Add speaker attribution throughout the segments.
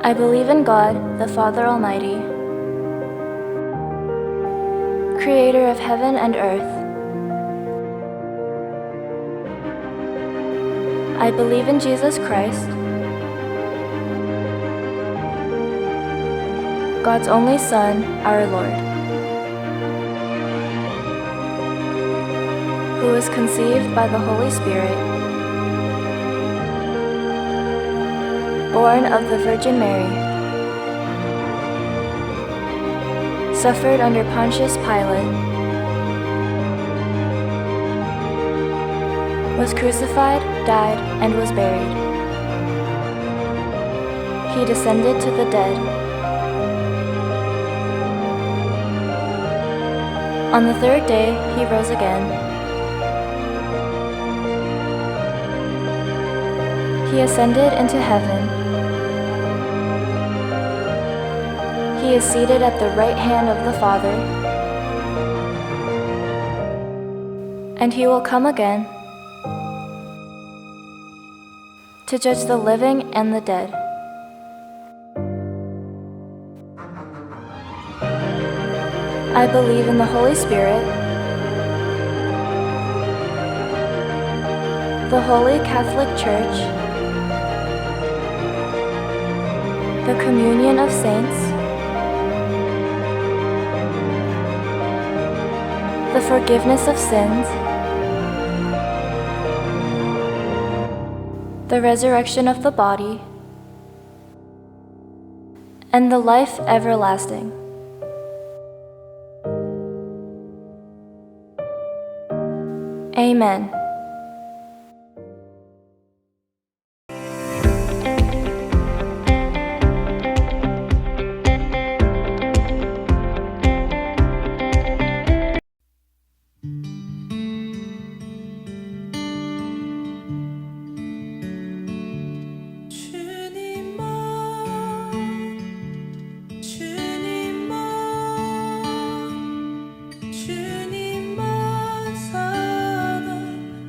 Speaker 1: I believe in God, the Father Almighty, creator of heaven and earth. I believe in Jesus Christ, God's only Son, our Lord, who was conceived by the Holy Spirit, born of the Virgin Mary, suffered under Pontius Pilate, was crucified, died, and was buried. He descended to the dead. On the third day, he rose again. He ascended into heaven. He is seated at the right hand of the Father, and he will come again to judge the living and the dead. I believe in the Holy Spirit, the Holy Catholic Church, the communion of saints, the forgiveness of sins, the resurrection of the body, and the life everlasting. Amen.
Speaker 2: 주님만 사랑합니다.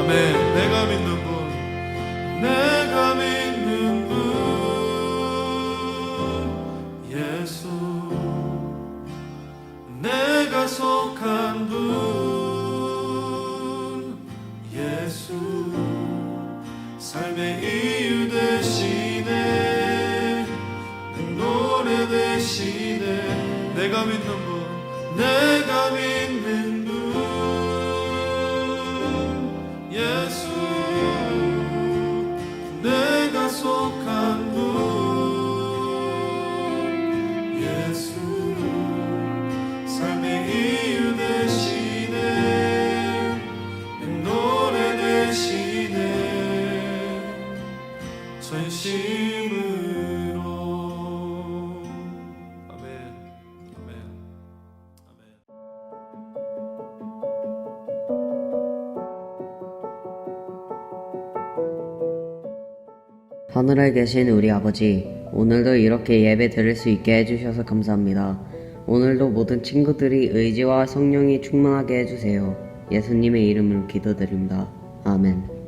Speaker 2: 아멘. 내가 믿는 분, 내가 믿는 분 예수, 내가 속한 분 예수, 삶의 이유 되시네, 내 노래 되시네. 내가 믿는 분, 내가 믿는 분 예수, 내가 속한 분 예수, 삶의 이유 되시네, 내 노래 되시네, 전심으로. 아멘. 아멘. 아멘.
Speaker 3: 하늘에 계신 우리 아버지, 오늘도 이렇게 예배 드릴 수 있게 해주셔서 감사합니다. 오늘도 모든 친구들이 의지와 성령이 충만하게 해주세요. 예수님의 이름으로 기도드립니다. 아멘.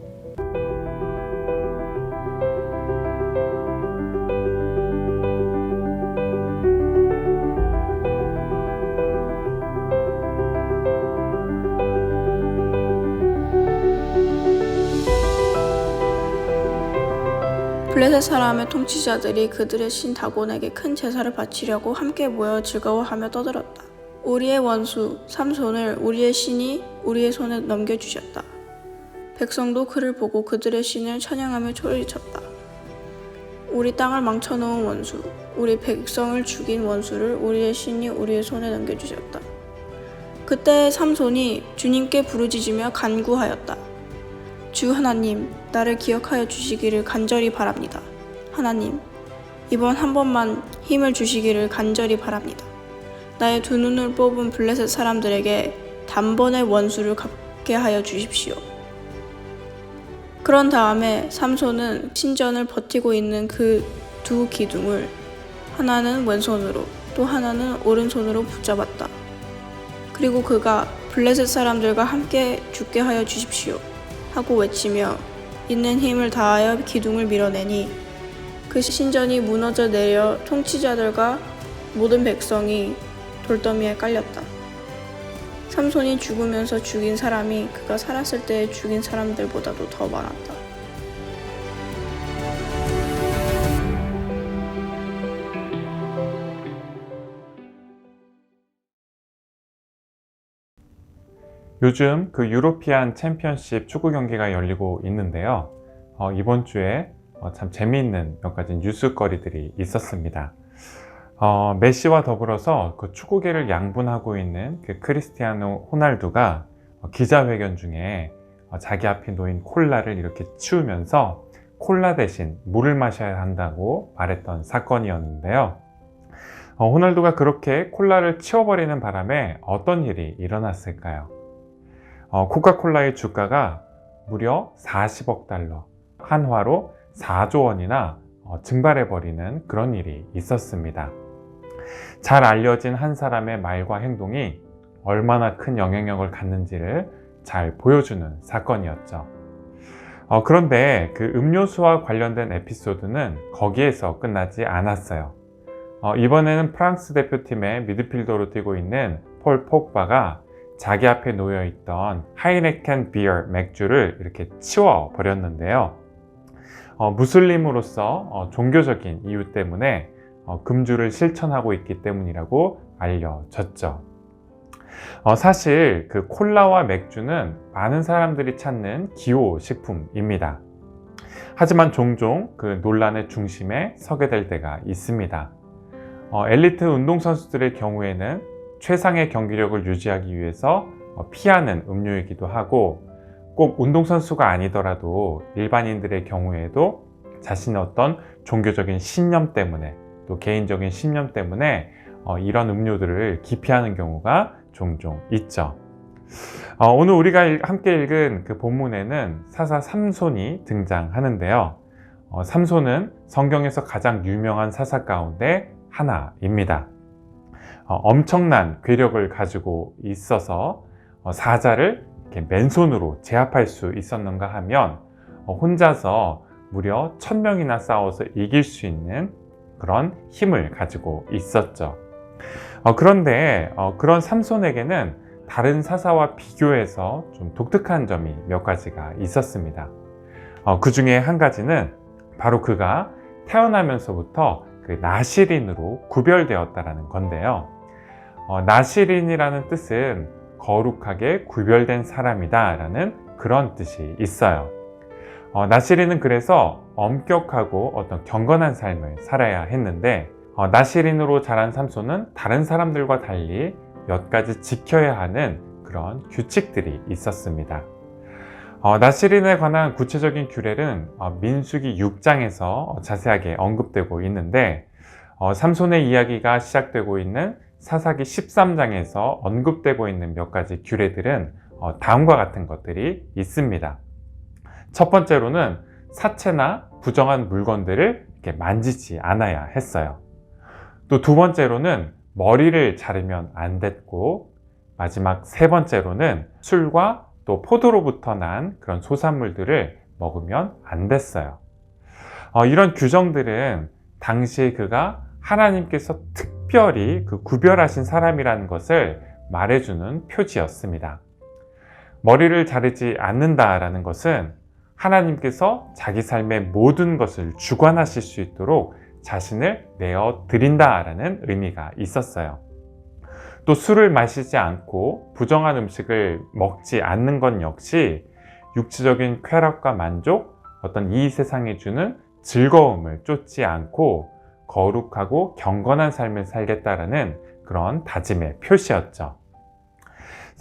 Speaker 4: 블레셋 사람의 통치자들이 그들의 신 다곤에게 큰 제사를 바치려고 함께 모여 즐거워하며 떠들었다. 우리의 원수 삼손을 우리의 신이 우리의 손에 넘겨주셨다. 백성도 그를 보고 그들의 신을 찬양하며 소리쳤다. 우리 땅을 망쳐놓은 원수, 우리 백성을 죽인 원수를 우리의 신이 우리의 손에 넘겨주셨다. 그때 삼손이 주님께 부르짖으며 간구하였다. 주 하나님, 나를 기억하여 주시기를 간절히 바랍니다. 하나님, 이번 한 번만 힘을 주시기를 간절히 바랍니다. 나의 두 눈을 뽑은 블레셋 사람들에게 단번에 원수를 갚게 하여 주십시오. 그런 다음에 삼손은 신전을 버티고 있는 그 두 기둥을 하나는 왼손으로 또 하나는 오른손으로 붙잡았다. 그리고 그가 블레셋 사람들과 함께 죽게 하여 주십시오 하고 외치며 있는 힘을 다하여 기둥을 밀어내니 그 신전이 무너져 내려 통치자들과 모든 백성이 돌더미에 깔렸다. 삼손이 죽으면서 죽인 사람이 그가 살았을 때 죽인 사람들보다도 더 많았다.
Speaker 5: 요즘 그 유로피안 챔피언십 축구 경기가 열리고 있는데요. 이번 주에 참 재미있는 몇 가지 뉴스거리들이 있었습니다. 메시와 더불어서 그 축구계를 양분하고 있는 그 크리스티아노 호날두가 기자회견 중에 자기 앞에 놓인 콜라를 이렇게 치우면서 콜라 대신 물을 마셔야 한다고 말했던 사건이었는데요. 호날두가 그렇게 콜라를 치워버리는 바람에 어떤 일이 일어났을까요? 코카콜라의 주가가 무려 40억 달러, 한화로 4조 원이나 증발해버리는 그런 일이 있었습니다. 잘 알려진 한 사람의 말과 행동이 얼마나 큰 영향력을 갖는지를 잘 보여주는 사건이었죠. 그런데 그 음료수와 관련된 에피소드는 거기에서 끝나지 않았어요. 이번에는 프랑스 대표팀의 미드필더로 뛰고 있는 폴 포그바가 자기 앞에 놓여있던 하이네켄 비어 맥주를 이렇게 치워버렸는데요. 무슬림으로서 종교적인 이유 때문에 금주를 실천하고 있기 때문이라고 알려졌죠. 사실 그 콜라와 맥주는 많은 사람들이 찾는 기호식품입니다. 하지만 종종 그 논란의 중심에 서게 될 때가 있습니다. 엘리트 운동선수들의 경우에는 최상의 경기력을 유지하기 위해서 피하는 음료이기도 하고, 꼭 운동선수가 아니더라도 일반인들의 경우에도 자신의 어떤 종교적인 신념 때문에, 또 개인적인 신념 때문에 이런 음료들을 기피하는 경우가 종종 있죠. 오늘 우리가 함께 읽은 그 본문에는 사사 삼손이 등장하는데요. 삼손은 성경에서 가장 유명한 사사 가운데 하나입니다. 엄청난 괴력을 가지고 있어서 사자를 이렇게 맨손으로 제압할 수 있었는가 하면 혼자서 무려 1000명이나 싸워서 이길 수 있는 그런 힘을 가지고 있었죠. 그런데 그런 삼손에게는 다른 사사와 비교해서 좀 독특한 점이 몇 가지가 있었습니다. 그 중에 한 가지는 바로 그가 태어나면서부터 그 나시린으로 구별되었다라는 건데요. 나시린이라는 뜻은 거룩하게 구별된 사람이다 라는 그런 뜻이 있어요. 나시린은 그래서 엄격하고 어떤 경건한 삶을 살아야 했는데 나시린으로 자란 삼손은 다른 사람들과 달리 몇 가지 지켜야 하는 그런 규칙들이 있었습니다. 나시린에 관한 구체적인 규례는 민수기 6장에서 자세하게 언급되고 있는데 삼손의 이야기가 시작되고 있는 사사기 13장에서 언급되고 있는 몇 가지 규례들은 다음과 같은 것들이 있습니다. 첫 번째로는 사체나 부정한 물건들을 이렇게 만지지 않아야 했어요. 또 두 번째로는 머리를 자르면 안 됐고, 마지막 세 번째로는 술과 또 포도로부터 난 그런 소산물들을 먹으면 안 됐어요. 이런 규정들은 당시에 그가 하나님께서 특별히 그 구별하신 사람이라는 것을 말해주는 표지였습니다. 머리를 자르지 않는다라는 것은 하나님께서 자기 삶의 모든 것을 주관하실 수 있도록 자신을 내어 드린다라는 의미가 있었어요. 또 술을 마시지 않고 부정한 음식을 먹지 않는 것 역시 육체적인 쾌락과 만족, 어떤 이 세상에 주는 즐거움을 쫓지 않고 거룩하고 경건한 삶을 살겠다라는 그런 다짐의 표시였죠.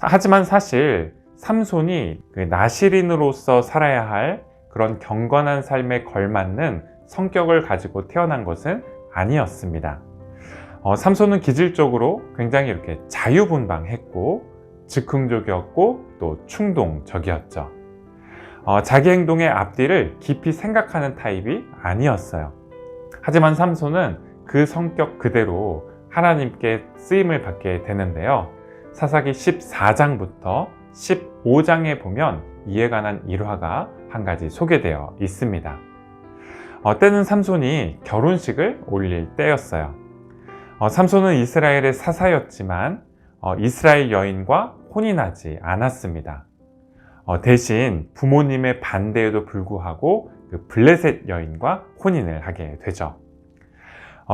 Speaker 5: 하지만 사실 삼손이 그 나시린으로서 살아야 할 그런 경건한 삶에 걸맞는 성격을 가지고 태어난 것은 아니었습니다. 삼손은 기질적으로 굉장히 이렇게 자유분방했고 즉흥적이었고 또 충동적이었죠. 자기 행동의 앞뒤를 깊이 생각하는 타입이 아니었어요. 하지만 삼손은 그 성격 그대로 하나님께 쓰임을 받게 되는데요. 사사기 14장부터 15장에 보면 이에 관한 일화가 한 가지 소개되어 있습니다. 때는 삼손이 결혼식을 올릴 때였어요. 삼손은 이스라엘의 사사였지만 이스라엘 여인과 혼인하지 않았습니다. 대신 부모님의 반대에도 불구하고 그 블레셋 여인과 혼인을 하게 되죠.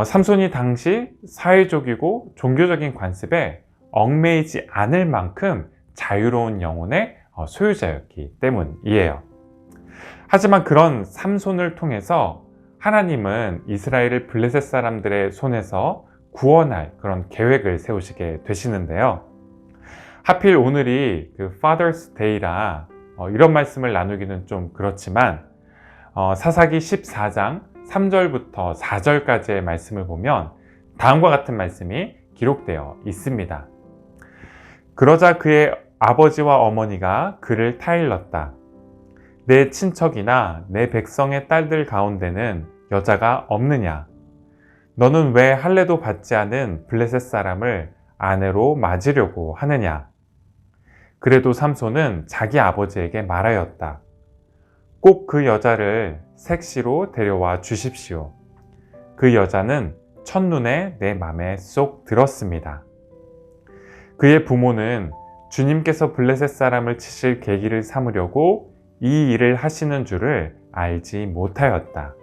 Speaker 5: 삼손이 당시 사회적이고 종교적인 관습에 얽매이지 않을 만큼 자유로운 영혼의 소유자였기 때문이에요. 하지만 그런 삼손을 통해서 하나님은 이스라엘을 블레셋 사람들의 손에서 구원할 그런 계획을 세우시게 되시는데요. 하필 오늘이 그 Father's Day라 이런 말씀을 나누기는 좀 그렇지만 사사기 14장 3절부터 4절까지의 말씀을 보면 다음과 같은 말씀이 기록되어 있습니다. 그러자 그의 아버지와 어머니가 그를 타일렀다. 내 친척이나 내 백성의 딸들 가운데는 여자가 없느냐? 너는 왜 할례도 받지 않은 블레셋 사람을 아내로 맞으려고 하느냐? 그래도 삼손은 자기 아버지에게 말하였다. 꼭 그 여자를 색시로 데려와 주십시오. 그 여자는 첫눈에 내 맘에 쏙 들었습니다. 그의 부모는 주님께서 블레셋 사람을 치실 계기를 삼으려고 이 일을 하시는 줄을 알지 못하였다.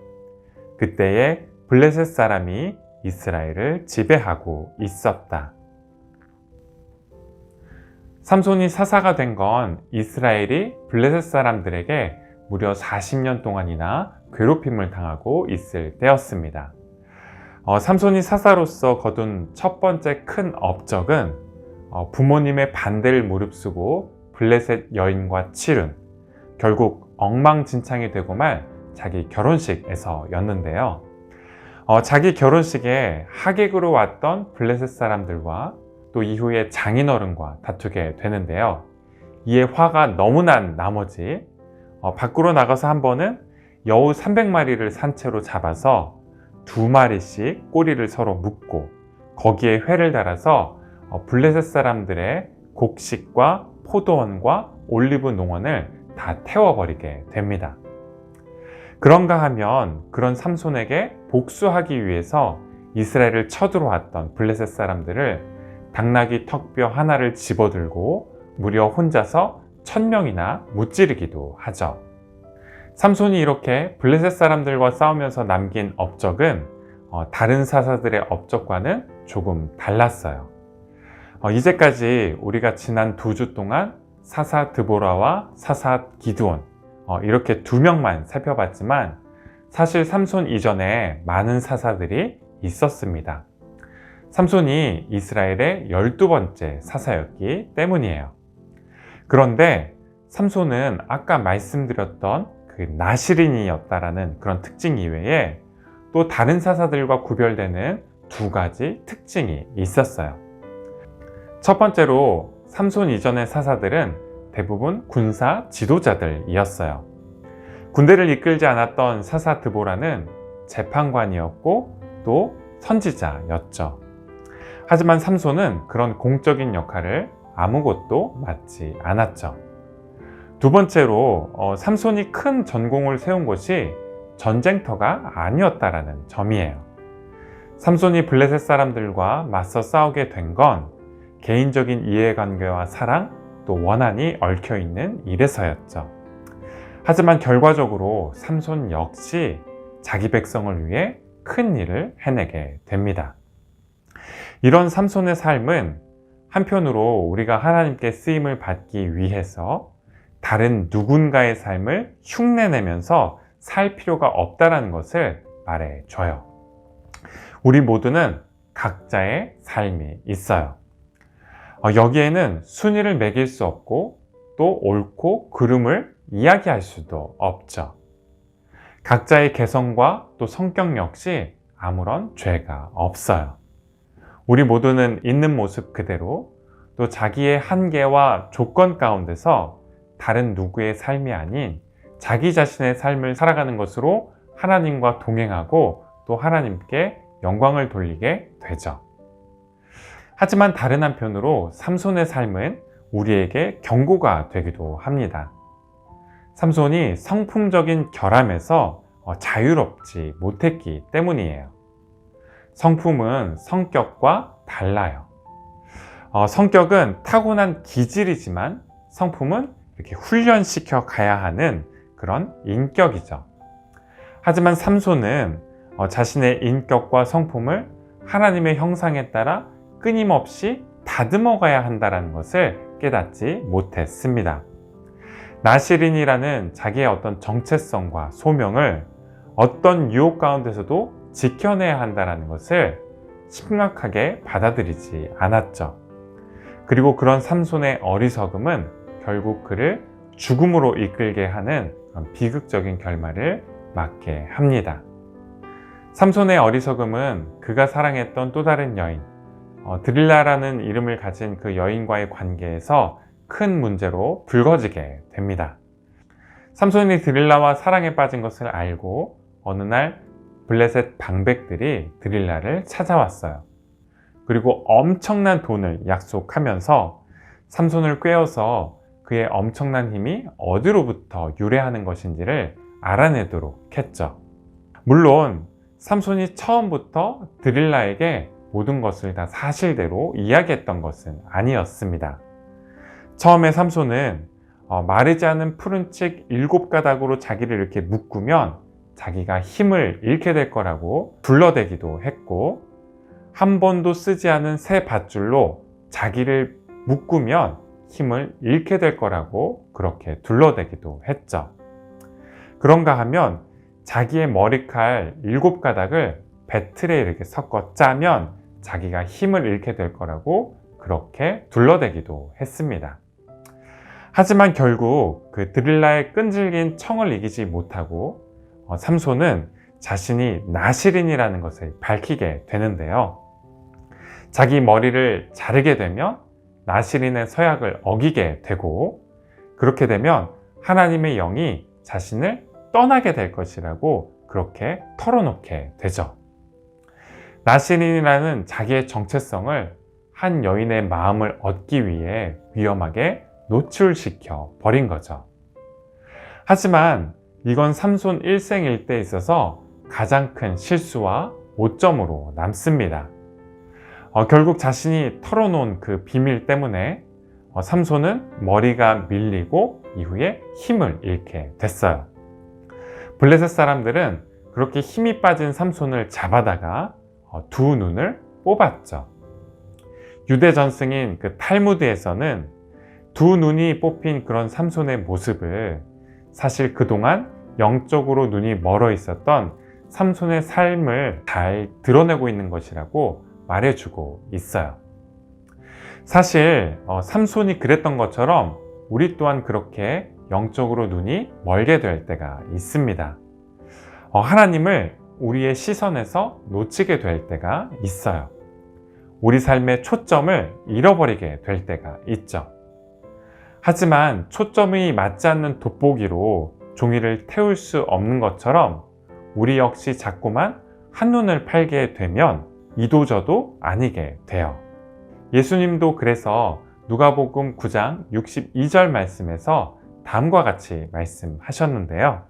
Speaker 5: 그때에 블레셋 사람이 이스라엘을 지배하고 있었다. 삼손이 사사가 된 건 이스라엘이 블레셋 사람들에게 무려 40년 동안이나 괴롭힘을 당하고 있을 때였습니다. 삼손이 사사로서 거둔 첫 번째 큰 업적은 부모님의 반대를 무릅쓰고 블레셋 여인과 치른, 결국 엉망진창이 되고 말 자기 결혼식에서였는데요. 자기 결혼식에 하객으로 왔던 블레셋 사람들과 또 이후에 장인어른과 다투게 되는데요. 이에 화가 너무 난 나머지 밖으로 나가서 한 번은 여우 300마리를 산채로 잡아서 2마리씩 꼬리를 서로 묶고 거기에 회를 달아서 블레셋 사람들의 곡식과 포도원과 올리브 농원을 다 태워버리게 됩니다. 그런가 하면 그런 삼손에게 복수하기 위해서 이스라엘을 쳐들어왔던 블레셋 사람들을 당나귀 턱뼈 하나를 집어들고 무려 혼자서 1000명이나 무찌르기도 하죠. 삼손이 이렇게 블레셋 사람들과 싸우면서 남긴 업적은 다른 사사들의 업적과는 조금 달랐어요. 이제까지 우리가 지난 2주 동안 사사 드보라와 사사 기드온 이렇게 2명만 살펴봤지만 사실 삼손 이전에 많은 사사들이 있었습니다. 삼손이 이스라엘의 12번째 사사였기 때문이에요. 그런데 삼손은 아까 말씀드렸던 그 나시린이었다라는 그런 특징 이외에 또 다른 사사들과 구별되는 2가지 특징이 있었어요. 첫 번째로 삼손 이전의 사사들은 대부분 군사 지도자들이었어요. 군대를 이끌지 않았던 사사 드보라는 재판관이었고 또 선지자였죠. 하지만 삼손은 그런 공적인 역할을 아무것도 맡지 않았죠. 두 번째로 삼손이 큰 전공을 세운 것이 전쟁터가 아니었다라는 점이에요. 삼손이 블레셋 사람들과 맞서 싸우게 된 건 개인적인 이해관계와 사랑 또 원한이 얽혀있는 일에서였죠. 하지만 결과적으로 삼손 역시 자기 백성을 위해 큰 일을 해내게 됩니다. 이런 삼손의 삶은 한편으로 우리가 하나님께 쓰임을 받기 위해서 다른 누군가의 삶을 흉내내면서 살 필요가 없다는 것을 말해줘요. 우리 모두는 각자의 삶이 있어요. 여기에는 순위를 매길 수 없고 또 옳고 그름을 이야기할 수도 없죠. 각자의 개성과 또 성격 역시 아무런 죄가 없어요. 우리 모두는 있는 모습 그대로 또 자기의 한계와 조건 가운데서 다른 누구의 삶이 아닌 자기 자신의 삶을 살아가는 것으로 하나님과 동행하고 또 하나님께 영광을 돌리게 되죠. 하지만 다른 한편으로 삼손의 삶은 우리에게 경고가 되기도 합니다. 삼손이 성품적인 결함에서 자유롭지 못했기 때문이에요. 성품은 성격과 달라요. 성격은 타고난 기질이지만 성품은 이렇게 훈련시켜 가야 하는 그런 인격이죠. 하지만 삼손은 자신의 인격과 성품을 하나님의 형상에 따라 끊임없이 다듬어 가야 한다는 것을 깨닫지 못했습니다. 나시린이라는 자기의 어떤 정체성과 소명을 어떤 유혹 가운데서도 지켜내야 한다는 것을 심각하게 받아들이지 않았죠. 그리고 그런 삼손의 어리석음은 결국 그를 죽음으로 이끌게 하는 그런 비극적인 결말을 맞게 합니다. 삼손의 어리석음은 그가 사랑했던 또 다른 여인, 드릴라라는 이름을 가진 그 여인과의 관계에서 큰 문제로 불거지게 됩니다. 삼손이 드릴라와 사랑에 빠진 것을 알고 어느 날 블레셋 방백들이 드릴라를 찾아왔어요. 그리고 엄청난 돈을 약속하면서 삼손을 꾀어서 그의 엄청난 힘이 어디로부터 유래하는 것인지를 알아내도록 했죠. 물론 삼손이 처음부터 드릴라에게 모든 것을 다 사실대로 이야기했던 것은 아니었습니다. 처음에 삼손은 마르지 않은 푸른 책 7가닥으로 자기를 이렇게 묶으면 자기가 힘을 잃게 될 거라고 둘러대기도 했고, 한 번도 쓰지 않은 새 밧줄로 자기를 묶으면 힘을 잃게 될 거라고 그렇게 둘러대기도 했죠. 그런가 하면 자기의 머리칼 7가닥을 배틀에 이렇게 섞어 짜면 자기가 힘을 잃게 될 거라고 그렇게 둘러대기도 했습니다. 하지만 결국 그 드릴라의 끈질긴 청을 이기지 못하고 삼손은 자신이 나시린이라는 것을 밝히게 되는데요. 자기 머리를 자르게 되면 나시린의 서약을 어기게 되고, 그렇게 되면 하나님의 영이 자신을 떠나게 될 것이라고 그렇게 털어놓게 되죠. 나시린이라는 자기의 정체성을 한 여인의 마음을 얻기 위해 위험하게 노출시켜 버린 거죠. 하지만 이건 삼손 일생일대에 있어서 가장 큰 실수와 오점으로 남습니다. 결국 자신이 털어놓은 그 비밀 때문에 삼손은 머리가 밀리고 이후에 힘을 잃게 됐어요. 블레셋 사람들은 그렇게 힘이 빠진 삼손을 잡아다가 두 눈을 뽑았죠. 유대 전승인 그 탈무드에서는 두 눈이 뽑힌 그런 삼손의 모습을 사실 그동안 영적으로 눈이 멀어 있었던 삼손의 삶을 잘 드러내고 있는 것이라고 말해주고 있어요. 사실 삼손이 그랬던 것처럼 우리 또한 그렇게 영적으로 눈이 멀게 될 때가 있습니다. 하나님을 우리의 시선에서 놓치게 될 때가 있어요. 우리 삶의 초점을 잃어버리게 될 때가 있죠. 하지만 초점이 맞지 않는 돋보기로 종이를 태울 수 없는 것처럼 우리 역시 자꾸만 한눈을 팔게 되면 이도저도 아니게 돼요. 예수님도 그래서 누가복음 9장 62절 말씀에서 다음과 같이 말씀하셨는데요.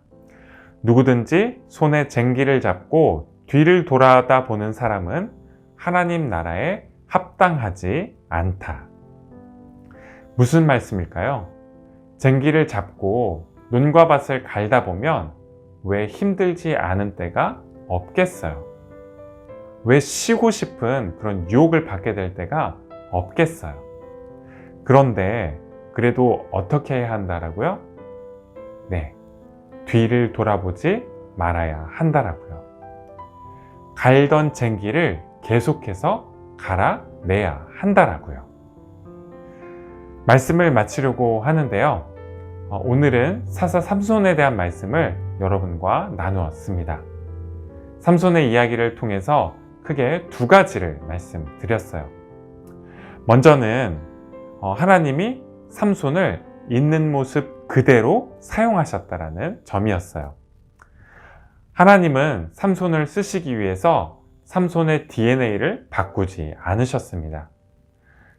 Speaker 5: 누구든지 손에 쟁기를 잡고 뒤를 돌아다 보는 사람은 하나님 나라에 합당하지 않다. 무슨 말씀일까요? 쟁기를 잡고 눈과 밭을 갈다 보면 왜 힘들지 않은 때가 없겠어요? 왜 쉬고 싶은 그런 유혹을 받게 될 때가 없겠어요? 그런데 그래도 어떻게 해야 한다라고요? 네, 뒤를 돌아보지 말아야 한다라고요. 갈던 쟁기를 계속해서 갈아내야 한다라고요. 말씀을 마치려고 하는데요. 오늘은 사사 삼손에 대한 말씀을 여러분과 나누었습니다. 삼손의 이야기를 통해서 크게 두 가지를 말씀드렸어요. 먼저는 하나님이 삼손을 있는 모습 그대로 사용하셨다라는 점이었어요. 하나님은 삼손을 쓰시기 위해서 삼손의 DNA를 바꾸지 않으셨습니다.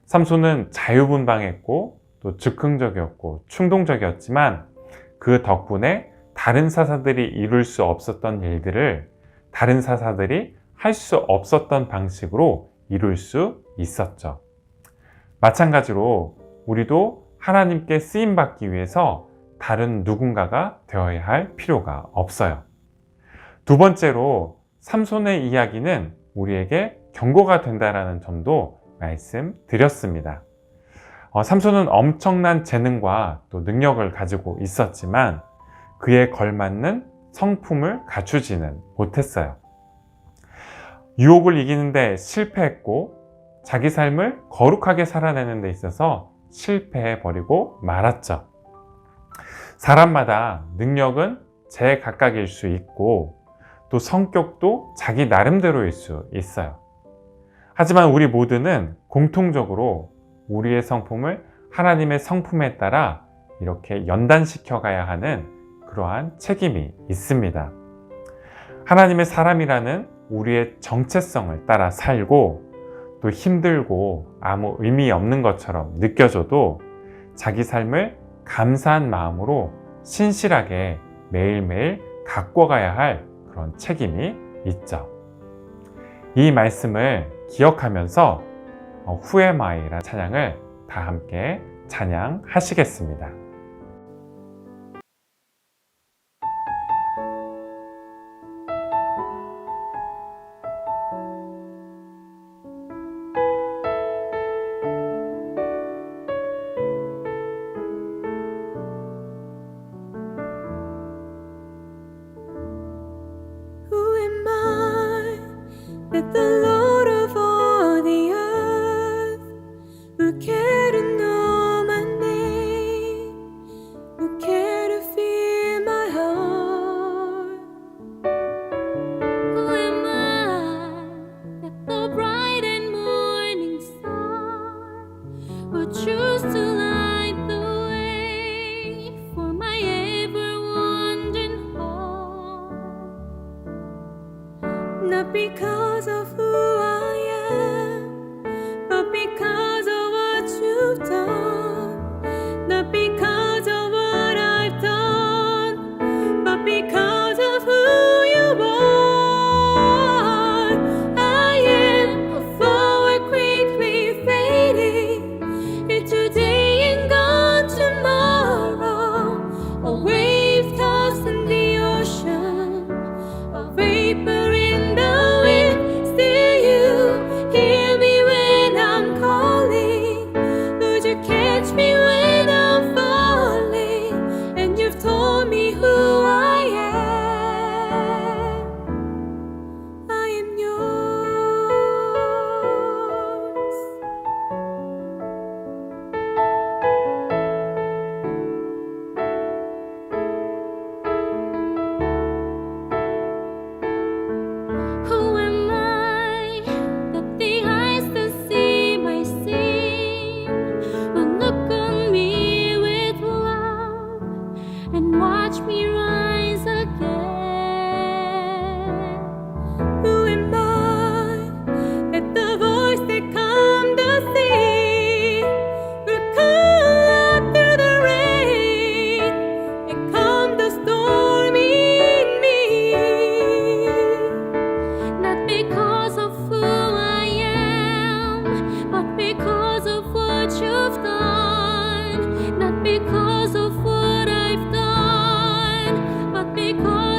Speaker 5: 삼손은 자유분방했고 또 즉흥적이었고 충동적이었지만 그 덕분에 다른 사사들이 이룰 수 없었던 일들을 다른 사사들이 할 수 없었던 방식으로 이룰 수 있었죠. 마찬가지로 우리도 하나님께 쓰임받기 위해서 다른 누군가가 되어야 할 필요가 없어요. 두 번째로 삼손의 이야기는 우리에게 경고가 된다는 점도 말씀드렸습니다. 삼손은 엄청난 재능과 또 능력을 가지고 있었지만 그에 걸맞는 성품을 갖추지는 못했어요. 유혹을 이기는데 실패했고 자기 삶을 거룩하게 살아내는 데 있어서 실패해버리고 말았죠. 사람마다 능력은 제각각일 수 있고 또 성격도 자기 나름대로일 수 있어요. 하지만 우리 모두는 공통적으로 우리의 성품을 하나님의 성품에 따라 이렇게 연단시켜 가야 하는 그러한 책임이 있습니다. 하나님의 사람이라는 우리의 정체성을 따라 살고 또 힘들고 아무 의미 없는 것처럼 느껴져도 자기 삶을 감사한 마음으로 신실하게 매일매일 가꿔가야 할 그런 책임이 있죠. 이 말씀을 기억하면서 Who am I? 찬양을 다 함께 찬양하시겠습니다.
Speaker 6: Who am I that the Lord of all the earth would care to know my name, would care to feel my heart? Who am I that the bright and morning star would choose to light the way for my ever-wandering heart? Not because of who I am, but because of what you've done. watch me rise again. Who am I that the voice that calmed the sea will call out through the rain and calm the storm in me? Not because of who I am, but because of what you've done. Not because of what I've done, but because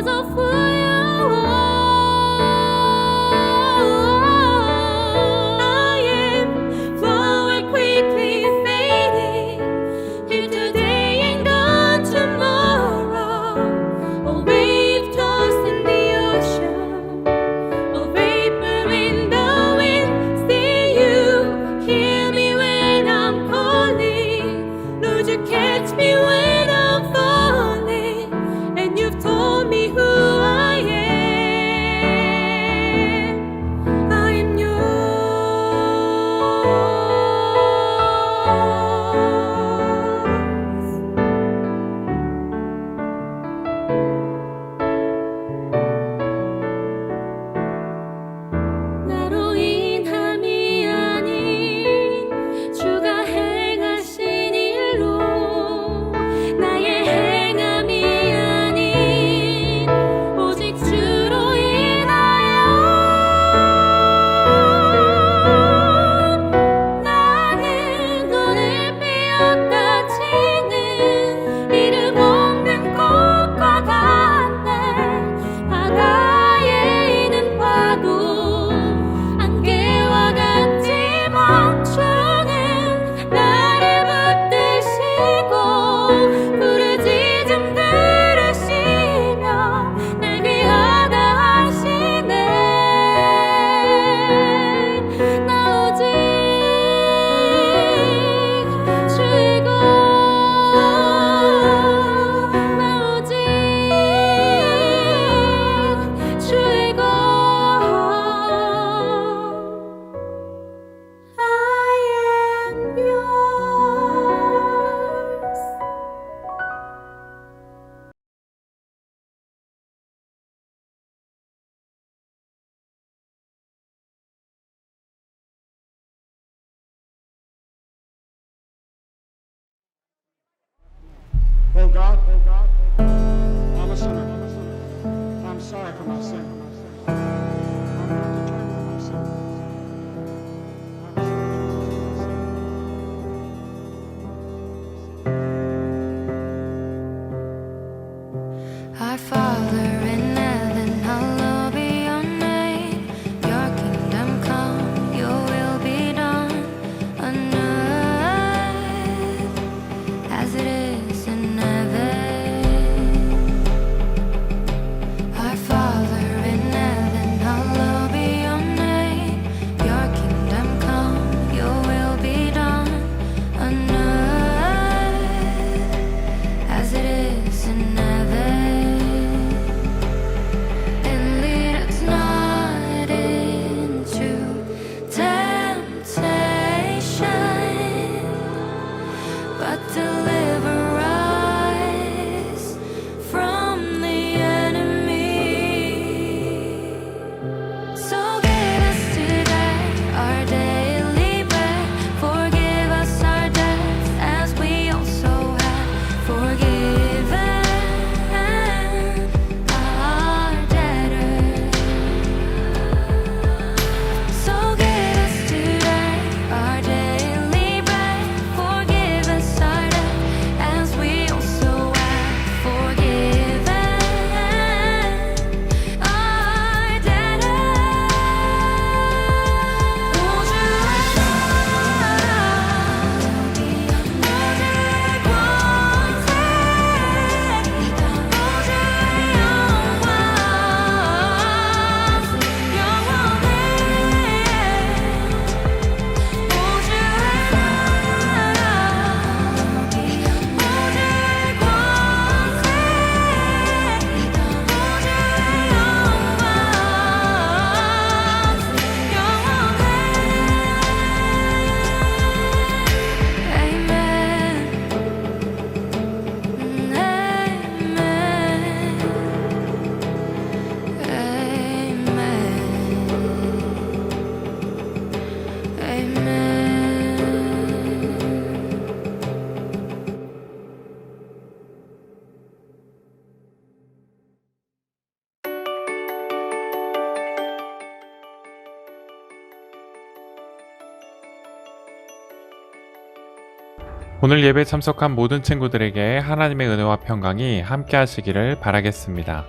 Speaker 5: 오늘 예배 참석한 모든 친구들에게 하나님의 은혜와 평강이 함께 하시기를 바라겠습니다.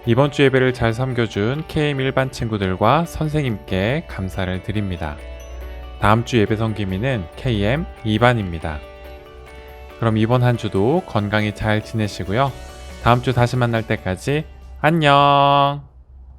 Speaker 5: 이번 주 예배를 잘 섬겨준 KM 일반 친구들과 선생님께 감사를 드립니다. 다음 주 예배 섬김이는 KM 2반입니다. 그럼 이번 한 주도 건강히 잘 지내시고요. 다음 주 다시 만날 때까지 안녕!